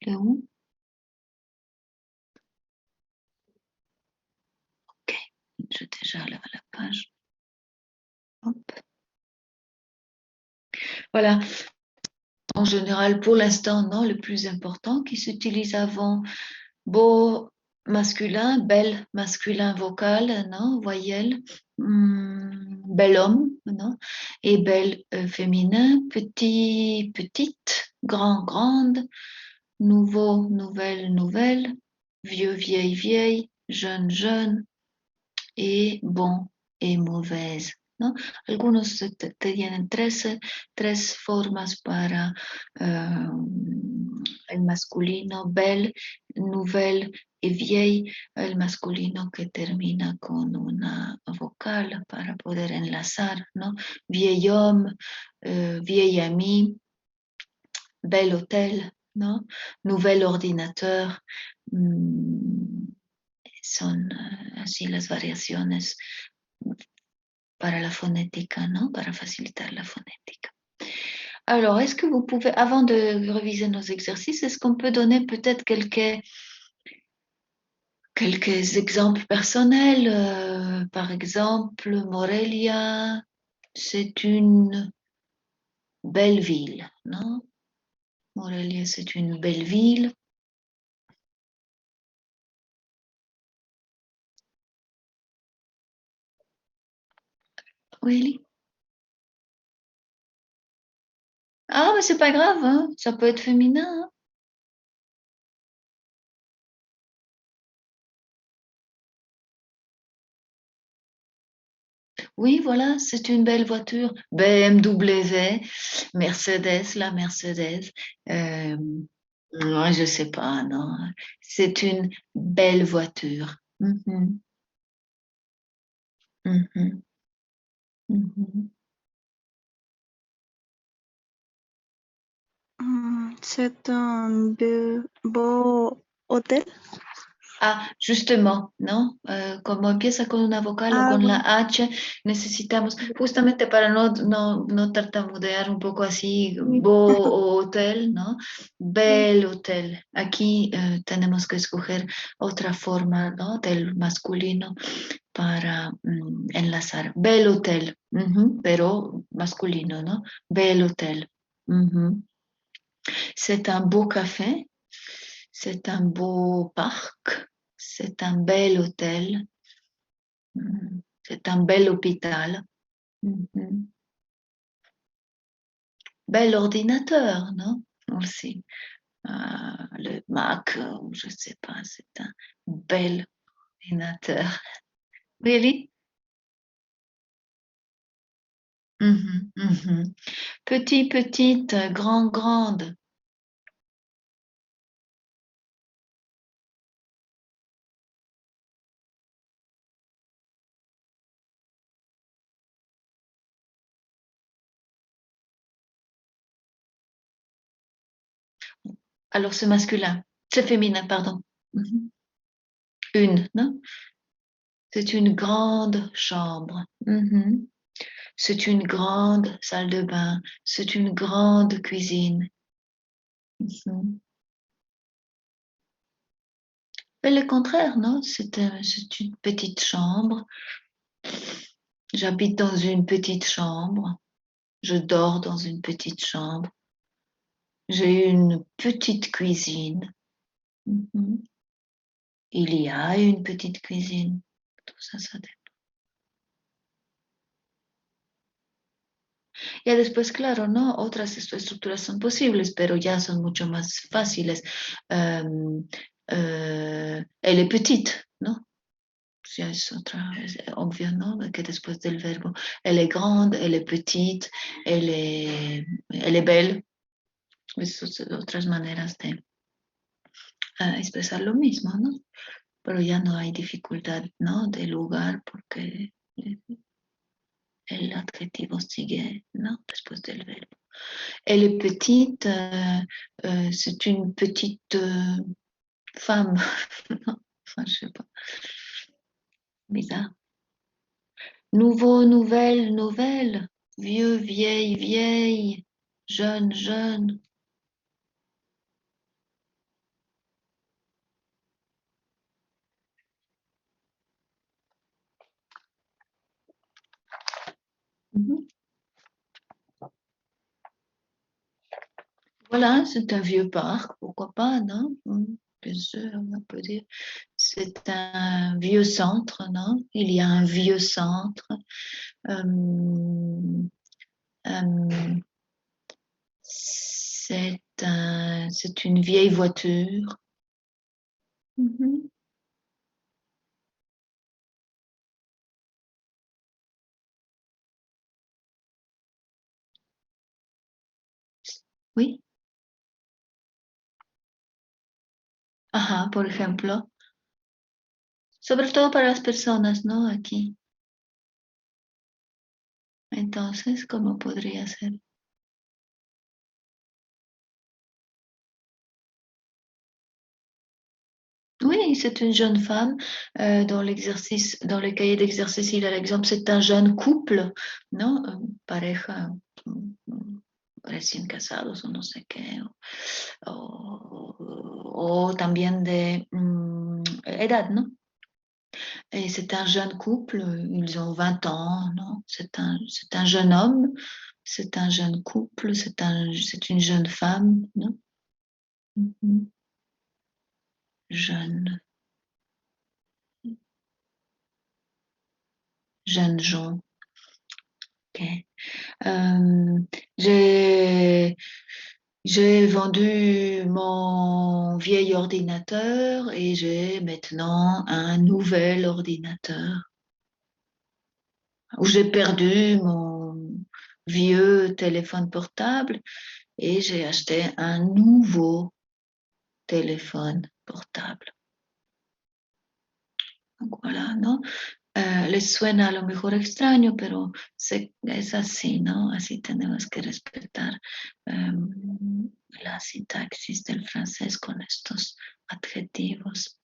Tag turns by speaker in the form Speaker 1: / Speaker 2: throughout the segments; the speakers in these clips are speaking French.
Speaker 1: De où? Ok, je déjà à la page. Hop. Voilà. En général, pour l'instant, non, le plus important qui s'utilise avant, beau masculin, belle masculin vocal, non, voyelle, bel homme, non, et belle féminin, petit, petite, grand, grande, nouveau, nouvelle, nouvelle, vieux, vieille, vieille, jeune, jeune, y bon y mauvaise, ¿no? Algunos tienen tres formas para el masculino, belle, nouvelle y vieille, el masculino que termina con una vocal para poder enlazar, ¿no? Vieil homme, vieil ami, bel hôtel, ¿no? Nouvel ordinateur. Son así las variaciones para la fonética, ¿no? Para facilitar la fonética. Alors, est-ce que vous pouvez, avant de réviser nos exercices, est-ce qu'on peut donner peut-être quelques exemples personnels? Par exemple, Morelia, c'est une belle ville, non? Morelia, c'est une belle ville. Oui. Ah, mais c'est pas grave, hein? Ça peut être féminin, hein? Oui, voilà, c'est une belle voiture. BMW, Mercedes, la Mercedes. Moi, je sais pas, non. C'est une belle voiture. Mhm, mhm, mhm.
Speaker 2: C'est un beau hôtel.
Speaker 1: Ah, justement, ¿no? Como empieza con una vocal o con la
Speaker 2: Bueno.
Speaker 1: H, necesitamos, justamente para no tartamudear un poco así,
Speaker 2: Sí.
Speaker 1: beau hotel, ¿no? Bel hotel. Aquí tenemos que escoger otra forma, ¿no? Del masculino para enlazar. Bel hotel, pero masculino, ¿no? Bel hotel. Ujú. C'est un beau café, c'est un beau parc, c'est un bel hôtel, c'est un bel hôpital. Mhm. Bel ordinateur, non? Aussi. Le Mac, ou je sais pas, c'est un bel ordinateur. Really? Mhm, mhm. Petit, petite, grand, grande. Alors, c'est masculin. C'est féminin, pardon. Mhm. Une, non? C'est une grande chambre. Mhm. C'est une grande salle de bain. C'est une grande cuisine. Mhm. Mais le contraire, non? C'est une petite chambre. J'habite dans une petite chambre. Je dors dans une petite chambre. J'ai une petite cuisine. Mhm. Il y a une petite cuisine. Tout ça, ça dépend. Ya después, claro, ¿no? Otras estructuras son posibles, pero ya son mucho más fáciles. Elle est petite, ¿no? Si es otra, es obvio, ¿no? Que después del verbo, elle est grande, elle est petite, elle est belle. Esas otras maneras de expresar lo mismo, ¿no? Pero ya no hay dificultad, ¿no? De lugar porque el adjetivo sigue, ¿no? Después del verbo. Elle est petite, c'est une petite femme. Non, enfin, je sais pas. Bizarre. Nouveau, nouvelle, nouvelle. Vieux, vieille, vieille. Jeune, jeune. Mhm. Voilà, c'est un vieux parc, pourquoi pas, non? Bien sûr, on peut dire. C'est un vieux centre, non? Il y a un vieux centre. Euh, euh, c'est une vieille voiture. Mhm. Oui. Ajá, por ejemplo. Sobre todo para las personas, ¿no? Aquí. Entonces, ¿cómo podría ser? Oui, c'est une jeune femme dans le cahier d'exercice, il a l'exemple, c'est un jeune couple, ¿no? Pareja recién casados o no sé qué, o también de edad, ¿no? Et c'est un jeune couple, ils ont 20 ans, non? C'est un jeune homme, c'est un jeune couple, c'est une jeune femme, non? Mhm. Jeune, jeune gens. Ok. Euh, j'ai, j'ai vendu mon vieil ordinateur et j'ai maintenant un nouvel ordinateur. Où j'ai perdu mon vieux téléphone portable et j'ai acheté un nouveau téléphone portable. Donc voilà, ¿no? Les suena a lo mejor extraño, pero es así, ¿no? Así tenemos que respetar la sintaxis del francés con estos adjetivos.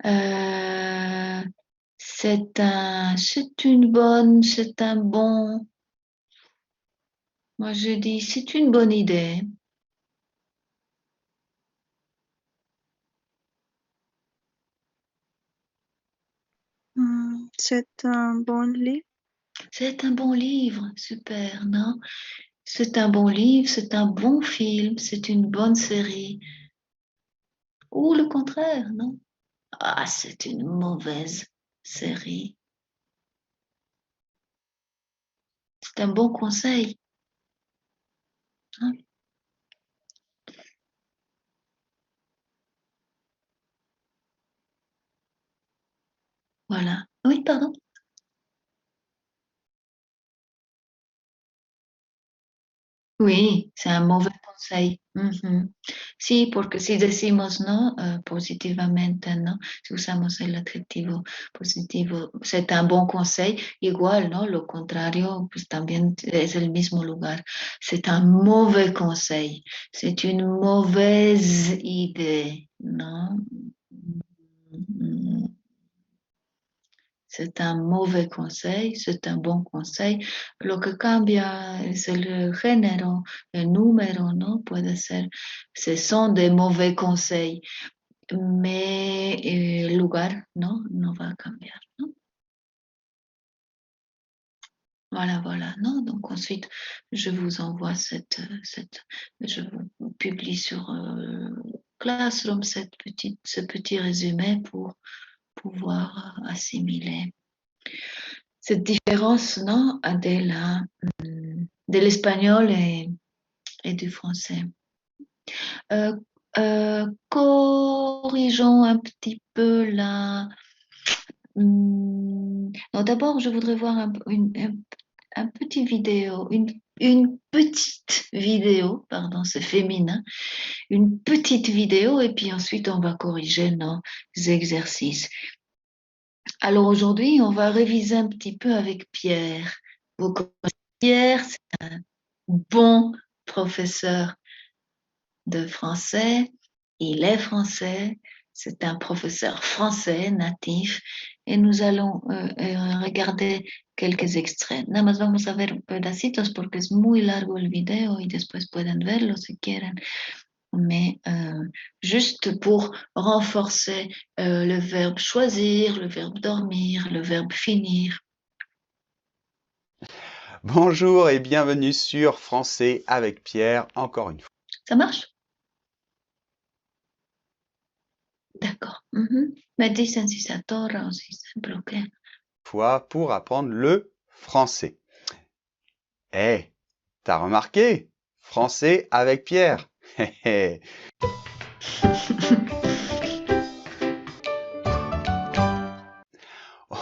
Speaker 1: Euh, c'est un bon, moi je dis, c'est une bonne idée.
Speaker 2: C'est un bon livre.
Speaker 1: C'est un bon livre, super, non? C'est un bon livre, c'est un bon film, c'est une bonne série. Ou le contraire, non? Ah, c'est une mauvaise série. C'est un bon conseil, hein? Voilà. Oui, pardon. Oui, c'est un mauvais conseil. Ujú. Sí, porque si decimos no positivamente, ¿no? Si usamos el adjetivo positivo, c'est un bon conseil, igual, ¿no? Lo contrario, pues también es el mismo lugar. C'est un mauvais conseil. C'est une mauvaise idée, ¿no? Mm. C'est un mauvais conseil, c'est un bon conseil. Lo que cambia es el género, el número, ¿no? Puede ser, ce sont des mauvais conseils, mais el lugar, ¿no? No va a cambiar, ¿no? Voilà, voilà, non? Donc ensuite, je vous envoie je vous publie sur Classroom ce petit résumé pour pouvoir assimiler cette différence, non, de l'espagnol et du français. Euh, corrigeons un petit peu la. Non, d'abord, je voudrais voir un petit vidéo, une petite vidéo, pardon, c'est féminin, une petite vidéo, et puis ensuite on va corriger nos exercices. Alors aujourd'hui, on va réviser un petit peu avec Pierre. Vous connaissez Pierre, c'est un bon professeur de français. Il est français, c'est un professeur français natif et nous allons regarder quelques extraits. Nada más vamos a ver pedacitos porque es muy largo el video y después pueden verlo si quieren. Mais juste pour renforcer le verbe choisir, le verbe dormir, le verbe finir.
Speaker 3: Bonjour et bienvenue sur Français avec Pierre, encore une
Speaker 1: Ça marche? D'accord. Me dicen si se atora o si se bloquea.
Speaker 3: fois pour apprendre le français. Eh, t'as remarqué? Français avec Pierre. Hé, hé.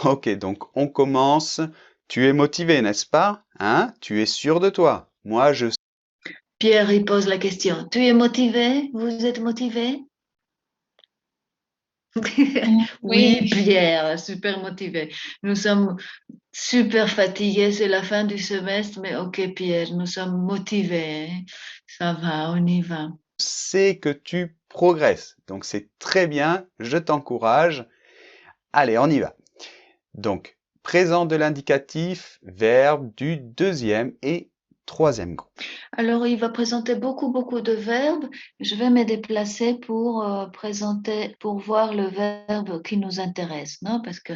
Speaker 3: Ok, donc on commence. Tu es motivé, n'est-ce pas? Hein? Tu es sûr de toi? Moi, je...
Speaker 1: Pierre, il pose la question. Tu es motivé? Vous êtes motivé? Oui,
Speaker 2: Oui,
Speaker 1: Pierre, super motivé. Nous sommes super fatigués, c'est la fin du semestre, mais ok, Pierre, nous sommes motivés, hein. Ça va, on y va.
Speaker 3: sais que tu progresses. Donc c'est très bien, je t'encourage. Allez, on y va. Donc, présent de l'indicatif, verbe du deuxième et troisième groupe.
Speaker 1: Alors, il va présenter beaucoup de verbes. Je vais me déplacer pour présenter, pour voir le verbe qui nous intéresse, non? Parce que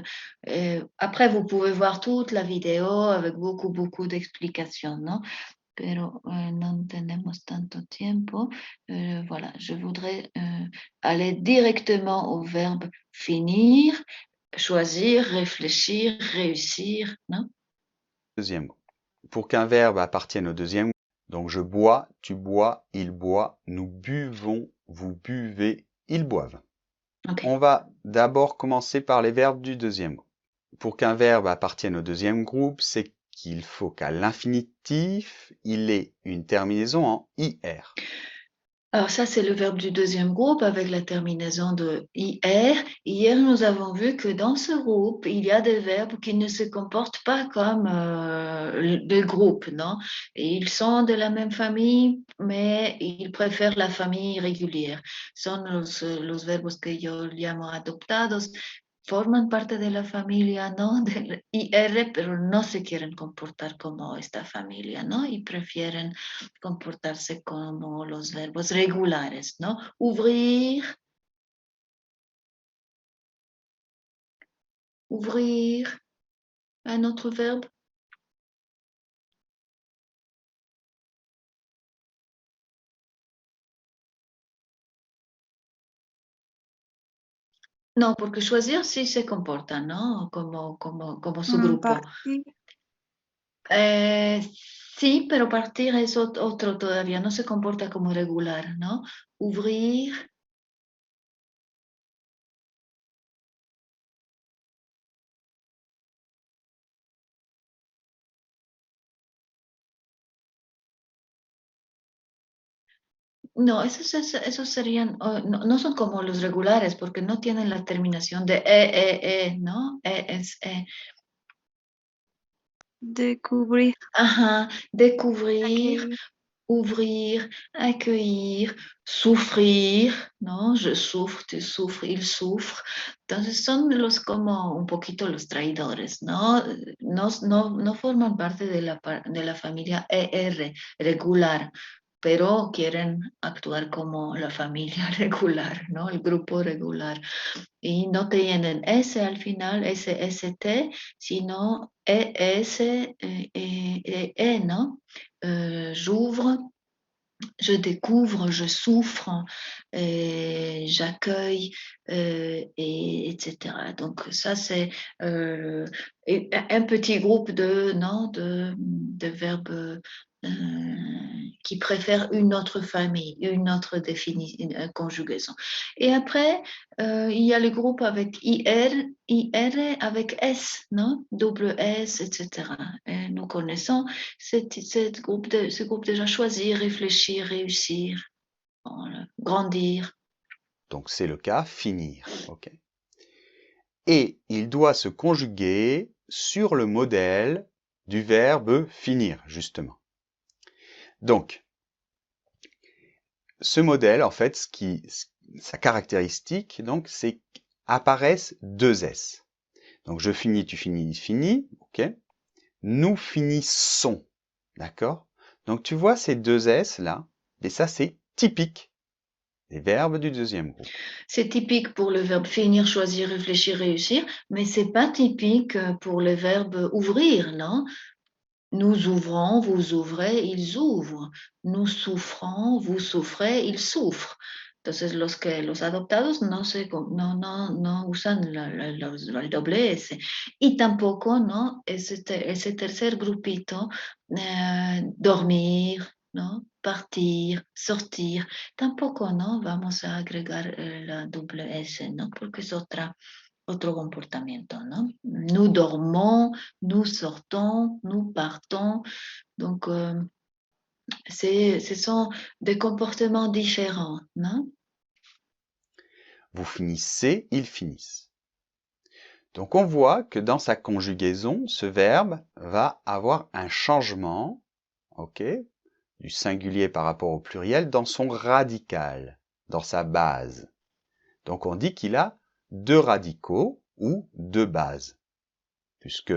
Speaker 1: après, vous pouvez voir toute la vidéo avec beaucoup d'explications, non? Pero no tenemos tanto tiempo. Voilà, je voudrais aller directement au verbe finir, choisir, réfléchir, réussir, non?
Speaker 3: Deuxième groupe. Pour qu'un verbe appartienne au deuxième groupe, donc je bois, tu bois, il boit, nous buvons, vous buvez, ils boivent.
Speaker 1: Ok.
Speaker 3: On va d'abord commencer par les verbes du deuxième groupe. Pour qu'un verbe appartienne au deuxième groupe, c'est qu'il faut qu'à l'infinitif, il ait une terminaison en IR.
Speaker 1: Alors ça, c'est le verbe du deuxième groupe avec la terminaison de IR. Hier, nous avons vu que dans ce groupe, il y a des verbes qui ne se comportent pas comme des groupes, non? Et ils sont de la même famille, mais ils préfèrent la famille régulière. Son los verbos que yo llamo adoptados. Forman parte de la familia, ¿no? Del IR, pero no se quieren comportar como esta familia, ¿no? Y prefieren comportarse como los verbos regulares, ¿no? Ouvrir, ouvrir, un autre verbe. No, porque choisir sí se comporta, ¿no? Como su grupo.
Speaker 2: partir,
Speaker 1: Sí, pero partir es otro todavía, no se comporta como regular, ¿no? Ouvrir, no, esos serían, no, no son como los regulares porque no tienen la terminación de ¿no? Es,
Speaker 2: découvrir,
Speaker 1: Ajá, découvrir,
Speaker 2: accueillir,
Speaker 1: ouvrir, accueillir, souffrir, ¿no? Je souffre, tu souffres, il souffre. Entonces son los como un poquito los traidores, ¿no? No forman parte de la familia ER, regular, pero quieren actuar como la familia regular, ¿no? El grupo regular. Y no tienen S al final, SST, sino ES, ¿no? J'ouvre, je découvre, je souffre, j'accueille, etc. Donc ça, c'est un petit groupe de, non, de verbes qui préfèrent une autre famille, une autre conjugaison. Et après, il y a le groupe avec IR avec S, non? Double S, etc. Et nous connaissons ce groupe déjà choisir, réfléchir, réussir, voilà, grandir.
Speaker 3: Donc c'est le cas finir. Ok. Et il doit se conjuguer sur le modèle du verbe finir, justement. Donc, ce modèle, en fait, sa caractéristique, donc, c'est qu'apparaissent deux S. Donc, je finis, tu finis, il finit, ok. Nous finissons, d'accord. Donc, tu vois ces deux S là, et ça, c'est typique des verbes du deuxième groupe.
Speaker 1: C'est typique pour le verbe finir, choisir, réfléchir, réussir, mais c'est pas typique pour le verbe ouvrir, non? Nous ouvrons, vous ouvrez, ils ouvrent. Nous souffrons, vous souffrez, ils souffrent. Entonces, los adoptados no usan la doble S. Y tampoco, ¿no? Ese tercer grupito, dormir, ¿no? Partir, sortir. Tampoco, ¿no? Vamos a agregar la doble S, ¿no? Porque es otro comportamiento, ¿no? Nous dormons, nous sortons, nous partons. Donc, ce sont des comportements différents, non?
Speaker 3: Vous finissez, ils finissent. Donc on voit que dans sa conjugaison, ce verbe va avoir un changement, ok, du singulier par rapport au pluriel dans son radical, dans sa base. Donc on dit qu'il a deux radicaux ou deux bases, puisque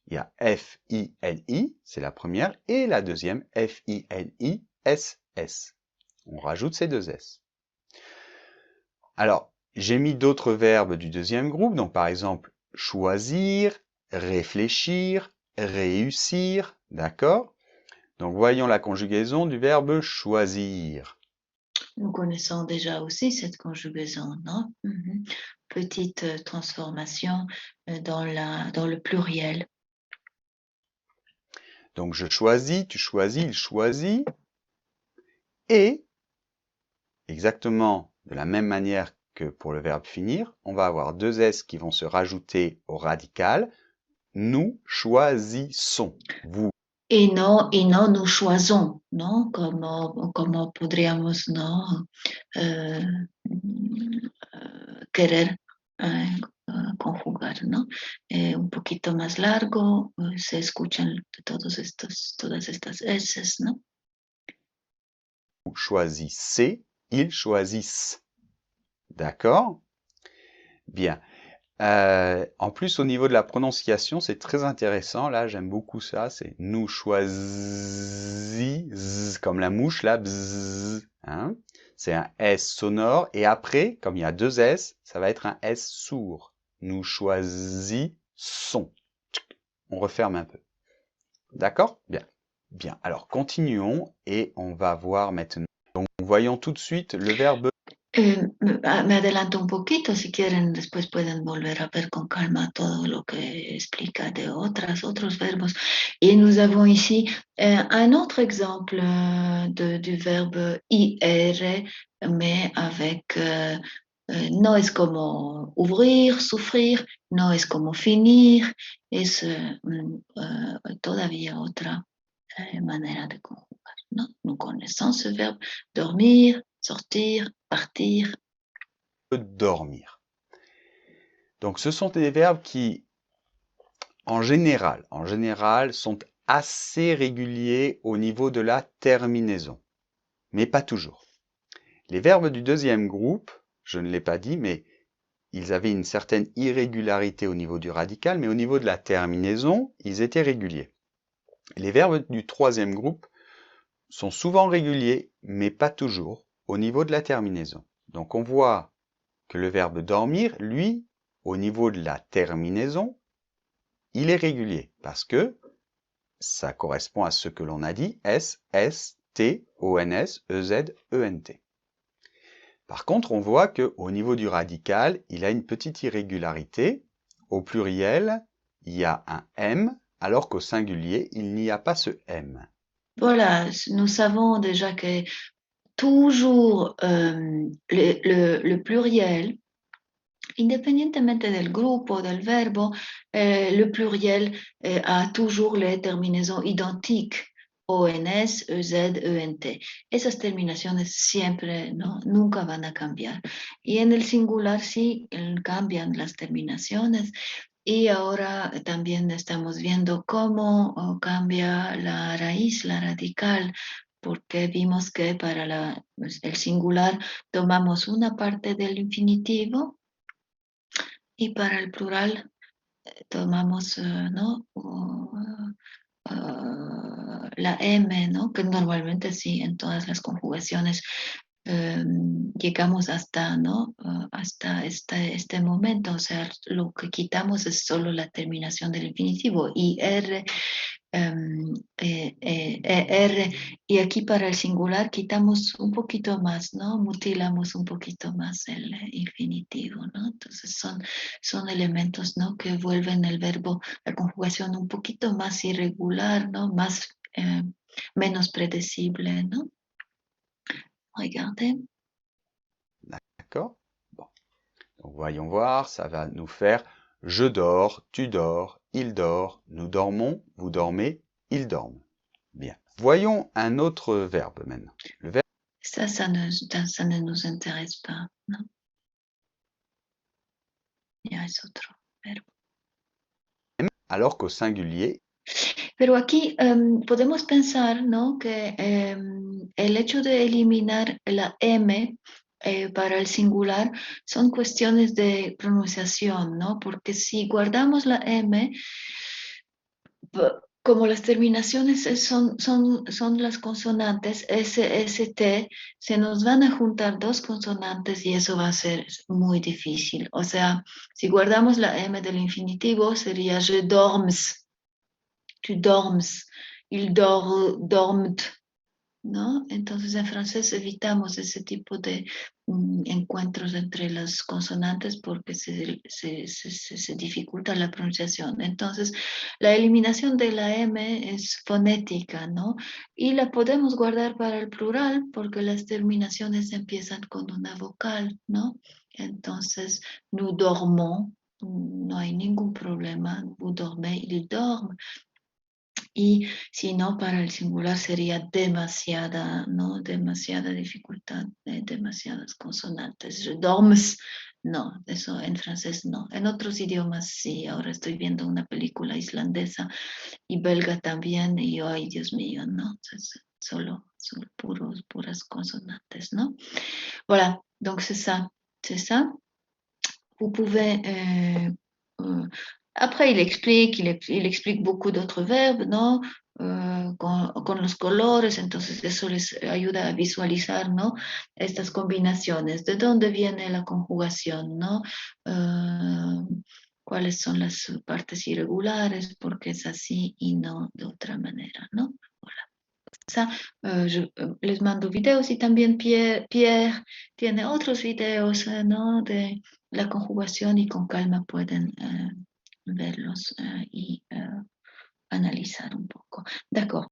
Speaker 3: il y a F-I-L-I, c'est la première, et la deuxième F-I-L-I-S-S. On rajoute ces deux S. Alors, j'ai mis d'autres verbes du deuxième groupe, donc par exemple choisir, réfléchir, réussir, d'accord? Donc voyons la conjugaison du verbe choisir.
Speaker 1: Nous connaissons déjà aussi cette conjugaison, non? Petite transformation dans le pluriel.
Speaker 3: Donc je choisis, tu choisis, il choisit, et exactement de la même manière que pour le verbe finir, on va avoir deux S qui vont se rajouter au radical. Nous choisissons. Vous.
Speaker 1: Y no nous choisons, ¿no? Como podríamos, ¿no? Querer conjugar, ¿no? Un poquito más largo, se escuchan todas estas S, ¿no?
Speaker 3: Vous choisissez, ils choisissent. D'accord? Bien. En plus, au niveau de la prononciation, c'est très intéressant. Là, j'aime beaucoup ça. C'est nous choisis, comme la mouche, là, bzz, hein. C'est un S sonore. Et après, comme il y a deux S, ça va être un S sourd. Nous choisissons. On referme un peu. D'accord? Bien. Bien. Alors, continuons et on va voir maintenant. Donc, voyons tout de suite le verbe.
Speaker 1: Me adelanto un poquito, si quieren, después pueden volver a ver con calma todo lo que explica de otros verbos. Et nous avons ici un autre exemple du verbe ir, mais avec, no es como ouvrir, souffrir, no es como finir, es todavía otra manera de conjugar, ¿no? Nous connaissons ce verbe dormir, sortir, partir.
Speaker 3: Dormir. Donc ce sont des verbes qui, en général, sont assez réguliers au niveau de la terminaison, mais pas toujours. Les verbes du deuxième groupe, je ne l'ai pas dit, mais ils avaient une certaine irrégularité au niveau du radical, mais au niveau de la terminaison, ils étaient réguliers. Les verbes du troisième groupe sont souvent réguliers, mais pas toujours, au niveau de la terminaison. Donc on voit que le verbe dormir, lui, au niveau de la terminaison, il est régulier parce que ça correspond à ce que l'on a dit, S, S, T, O, N, S, E, Z, E, N, T. Par contre, on voit qu'au niveau du radical, il a une petite irrégularité. Au pluriel, il y a un M, alors qu'au singulier, il n'y a pas ce M.
Speaker 1: Voilà, nous savons déjà que toujours le pluriel, independientemente del grupo, del verbo, le pluriel a toujours les terminaisons identiques. ONS, EZ, ENT. Esas terminaciones siempre, ¿no? Nunca van a cambiar. Y en el singular sí cambian las terminaciones. Y ahora también estamos viendo cómo cambia la raíz, la radical, porque vimos que para el singular tomamos una parte del infinitivo y para el plural tomamos, ¿no? La M, ¿no? Que normalmente sí, en todas las conjugaciones llegamos hasta, ¿no? Hasta este momento, o sea, lo que quitamos es solo la terminación del infinitivo, IR, R, y aquí para el singular quitamos un poquito más, ¿no? Mutilamos un poquito más el infinitivo, ¿no? Entonces son elementos, ¿no? Que vuelven el verbo, la conjugación un poquito más irregular, ¿no? Menos predecible, ¿no? Regardez.
Speaker 3: D'accord? Bon. Donc, voyons voir, ça va nous faire je dors, tu dors, il dort, nous dormons, vous dormez, ils dorment. Bien. Voyons un autre verbe maintenant. Le verbe
Speaker 1: Ça ne nous intéresse pas, ¿no? Ya es otro verbo.
Speaker 3: alors qu'au singulier,
Speaker 1: Pero aquí podemos pensar, ¿no? Que el hecho de eliminar la M para el singular son cuestiones de pronunciación, ¿no? Porque si guardamos la M, como las terminaciones son las consonantes S, S, T, se nos van a juntar dos consonantes y eso va a ser muy difícil. O sea, si guardamos la M del infinitivo sería je dorms, tu dorms, il dormt, ¿no? Entonces en francés evitamos ese tipo de encuentros entre las consonantes porque se dificulta la pronunciación. Entonces la eliminación de la M es fonética, ¿no? Y la podemos guardar para el plural porque las terminaciones empiezan con una vocal, ¿no? Entonces, nous dormons, no hay ningún problema, vous dormez, il dorme. Y si no, para el singular sería demasiada, ¿no? Demasiada dificultad, demasiadas consonantes. Je dorms, no, eso en francés no. En otros idiomas sí, ahora estoy viendo una película islandesa y belga también, y yo, ay Dios mío, ¿no? Entonces, solo puras consonantes, ¿no? Voilà, donc c'est ça, c'est ça. Vous pouvez... après, il explique beaucoup d'autres verbes, ¿no? Con los colores, entonces eso les ayuda a visualizar, ¿no? Estas combinaciones, de dónde viene la conjugación, ¿no? Cuáles son las partes irregulares, porque es así y no de otra manera, ¿no? Ça, les mando videos y también Pierre tiene otros videos, ¿no? De la conjugación y con calma pueden verlos y analizar un poco. D'accord.